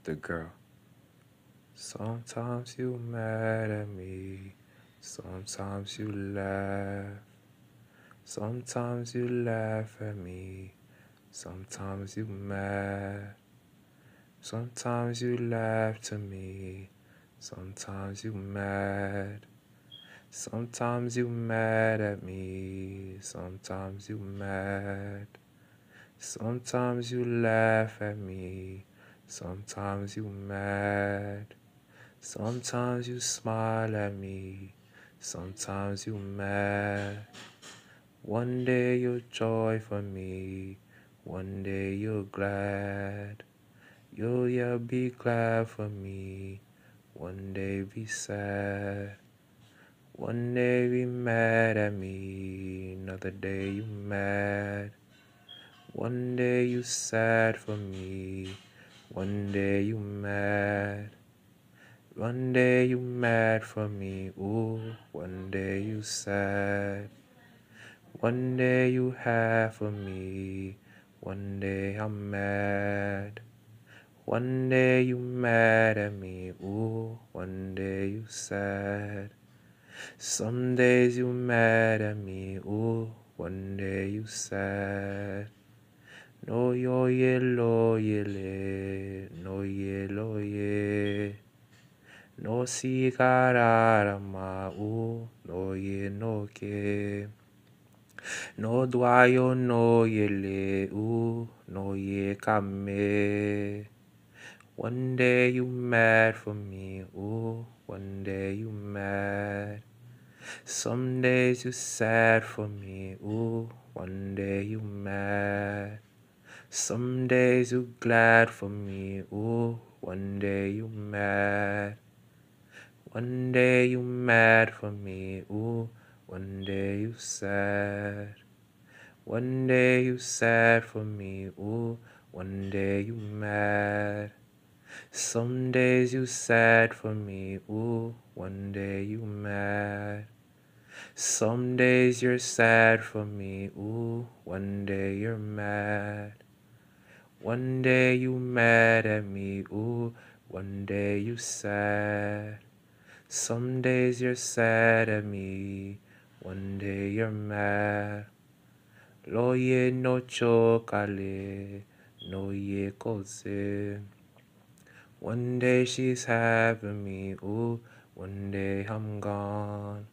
The girl. Sometimes you mad at me, sometimes you laugh. Sometimes you laugh at me, sometimes you mad. Sometimes you laugh to me, sometimes you mad. Sometimes you mad at me, sometimes you mad. Sometimes you laugh at me, sometimes you mad. Sometimes you smile at me, sometimes you mad. One day you're joy for me, one day you're glad. You'll be glad for me, one day be sad. One day be mad at me, another day you mad. One day you sad for me, one day you mad. One day you mad for me, ooh, one day you sad. One day you have for me, one day I'm mad. One day you mad at me, ooh, one day you sad. Some days you mad at me, ooh, one day you sad. No yo ye lo ye le, no ye lo ye. No si kararama, ooh, no ye no ke. No dwayo no ye le, ooh, no ye kame. One day you mad for me, ooh, one day you mad. Some days you sad for me, ooh, one day you mad. Some days you glad for me, ooh, one day you mad. One day you mad for me, ooh, one day you sad. One day you sad for me, ooh, one day you mad. Some days you sad for me, ooh, one day you mad. Some days you're sad for me, ooh, one day you're mad. One day you mad at me, ooh, one day you sad. Some days you're sad at me, one day you're mad. Lo ye no chokale, no ye kose. One day she's having me, ooh, one day I'm gone.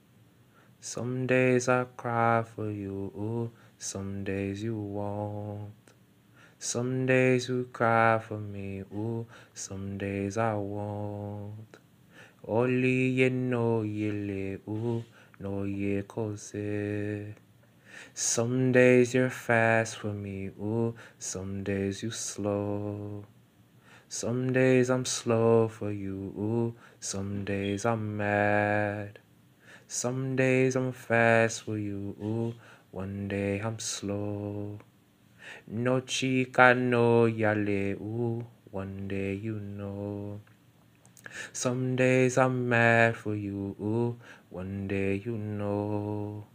Some days I cry for you, ooh, some days you won't. Some days you cry for me, ooh, some days I won't. Only ye know ye le, ooh, no ye kose. Some days you're fast for me, ooh, some days you slow. Some days I'm slow for you, ooh, some days I'm mad. Some days I'm fast for you, ooh, one day I'm slow. No chica, no yale, ooh, one day you know. Some days I'm mad for you, ooh, one day you know.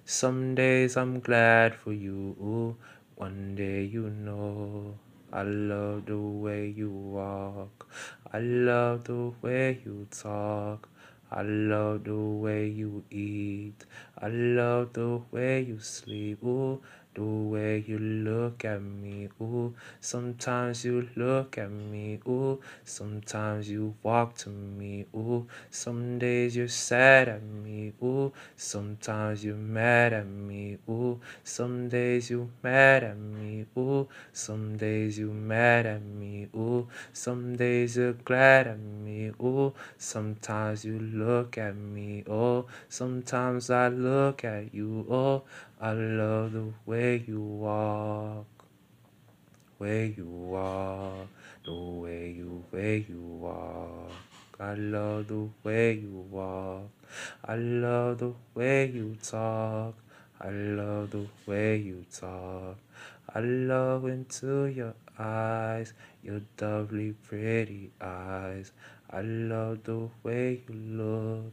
Some days I'm glad for you, ooh, one day you know. I love the way you walk, I love the way you talk. I love the way you eat, I love the way you sleep, ooh, the way you look at me, ooh. Sometimes you look at me, ooh, sometimes you walk to me, ooh. Some days you're sad at me, ooh, sometimes you're mad at me, ooh. Some days you mad at me, ooh. Some days you mad at me, ooh. Some days you're glad at me, ooh. Sometimes you look at me, oh. Sometimes I look at you, oh. I love the way you walk, way you walk, the way you walk. I love the way you walk. I love the way you talk. I love the way you talk. I love into your eyes, your doubly pretty eyes. I love the way you look.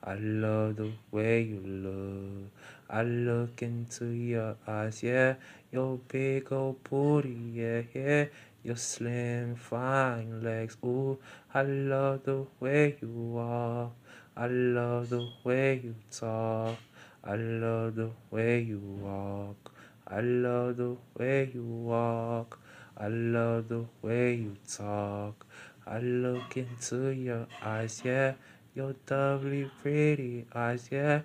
I love the way you look. I look into your eyes, yeah. Your big old booty, yeah, yeah. Your slim, fine legs. Ooh, I love the way you walk. I love the way you talk. I love the way you walk. I love the way you walk. I love the way you talk. I look into your eyes, yeah. Your doubly pretty eyes, yeah.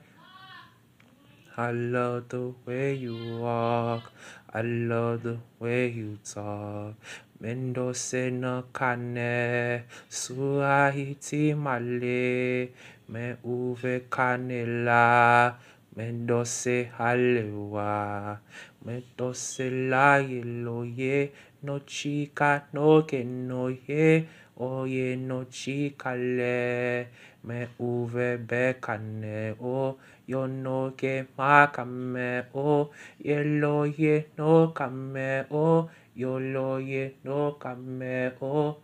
I love the way you walk. I love the way you talk. Mendose no kane, suahiti male, me uve canela, mendose halewa, mendose la yeloye, no chica no que no ye, oye no chica le, me uve becane o. Yo no que makame o, yelo ye no kame o, yo lo ye no kame o,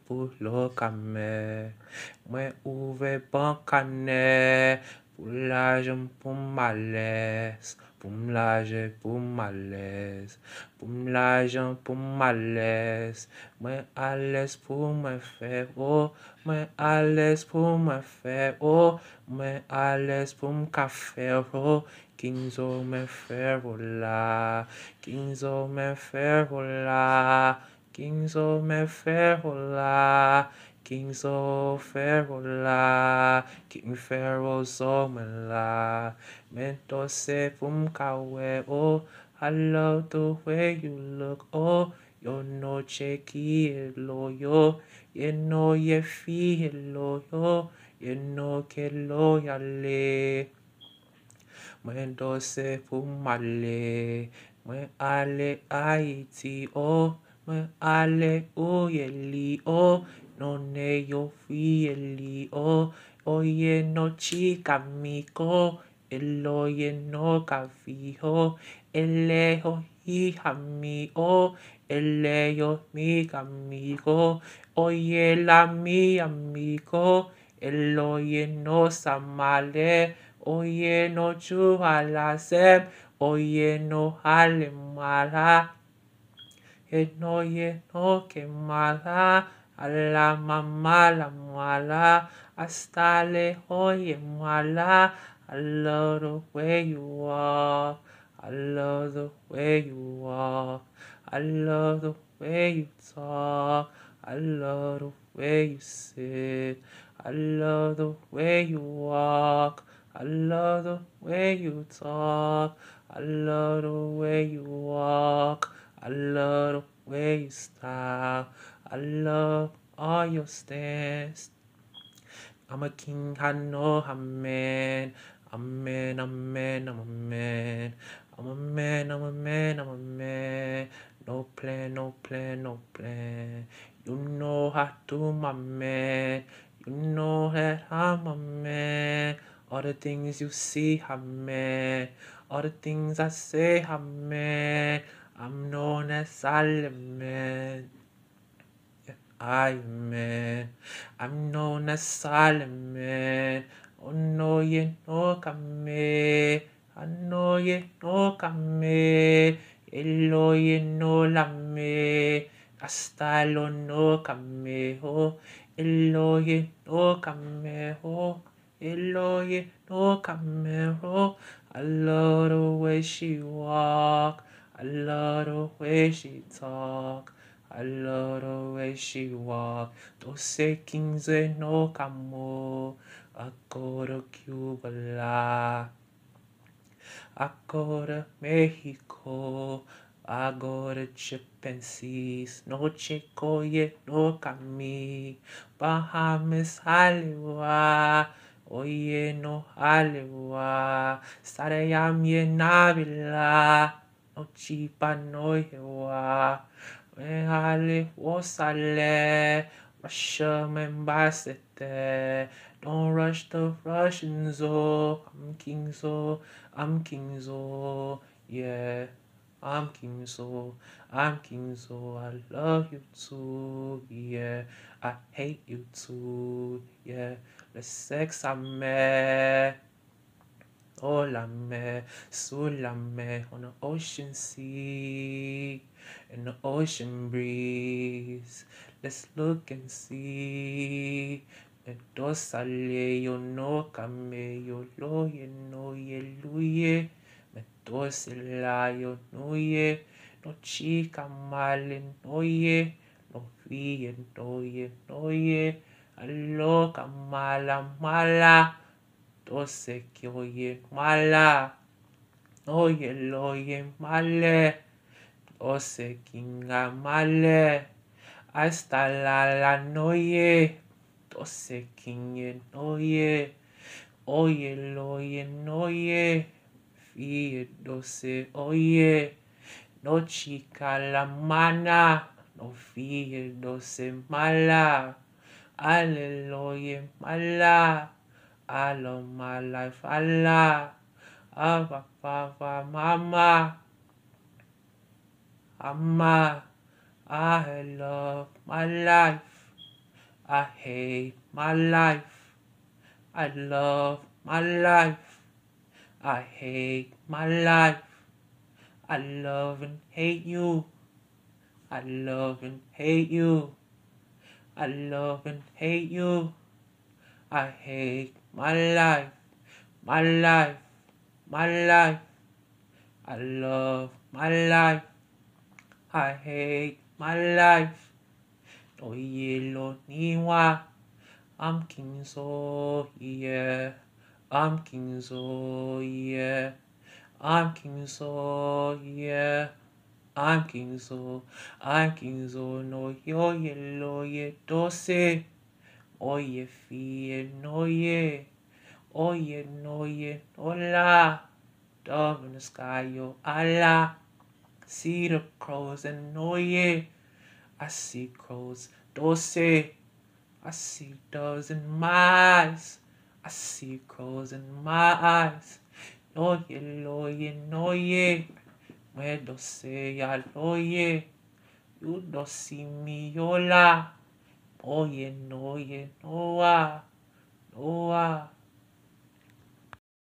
pulo kame, me uve bancane, poulage poumales, poumlage poumales, poumlage poumales, me alles pour me faire oh, me alles pour me faire oh, me alles pour me café oh, Kinzo me ferola, Kinzo me ferola, Kinzo me ferola, Kinzo ferola, King Pharaoh zomela, Mentose pum kawe oh, I love the way you look oh, yo no checky lo yo, you know ye feel yo, you know que lo yale. Mwendo se fumale, mwe ale Haiti o, mwe ale uyeli o, no ne yo fieli o, oye no chica miko, el oye no cafijo, elejo hija mi o, elejo mi amigo, oye la mi amigo, el oye no samale, oye no chuhala seb, oye no hale mala, oye no que mala, a la mamá la mala, hasta le oye mala. I love the way you walk, I love the way you walk, I love the way you talk, I love the way you sit, I love the way you walk, I love the way you talk, I love the way you walk, I love the way you style, I love all your stance. I'm a king, I know I'm a man. I'm a man, I'm a man, I'm a man. I'm a man, I'm a man, I'm a man. No plan, no plan, no plan. You know how to, my man. You know that I'm a man. All the things you see, I'm a man. All the things I say, I'm a man. I'm known as Silent Man. Man. I'm known as Silent Man. Oh no, you no kame. I know you no kame. Elo you no lame. Astalo no kame ho. Elo you no kame ho. Elo you no kame ho. I love the way she walk. I love the way she talk. I love the way she walk. Doce quince no camo. I go to Cuba la. I go to Mexico. I go to Chimpanzees. No chico yet no cami. Bahamas Halewa. Oye no Halewa. Sarayam ye nabila. No chipa no hewa. Hale wasale. Russia membasete. Don't rush the Russians, oh. I'm King so. I'm King Zo, yeah. I'm King Zo, I'm King Zo. I love you too, yeah. I hate you too, yeah. The sex I met, oh la mer, sous la mer, on the ocean sea. in the ocean breeze. Let's look and see. Medosale yo no kame yo loye no ye luye. Medosela yo no ye no chica male no ye no vie no ye alo kamala mala dose kyoye mala no ye loye male dose kinga male hasta la noye dose kinye noye oye loye noye fie dose oye no chica la mana no fie dose mala aleluya mala alo my life Allah papa mama Amma, I love my life. I hate my life. I love my life. I hate my life. I love and hate you. I love and hate you. I love and hate you. I hate my life. My life. My life. I love my life. I hate my life. Oyelo niwa. I'm King So, yeah. I'm King So, yeah. I'm King So, yeah. I'm King So. I'm King So. No yo yellow ye dose. Oye fie no ye. Oye no ye no la. Dove in the sky yo Allah. See the crows and no ye. I see crows, dose. I see doves in my eyes. I see crows in my eyes. No ye, lo ye, no ye. Me dose ya lo ye. You don't see me yola. Oh ye, no ye, no ah. No ah.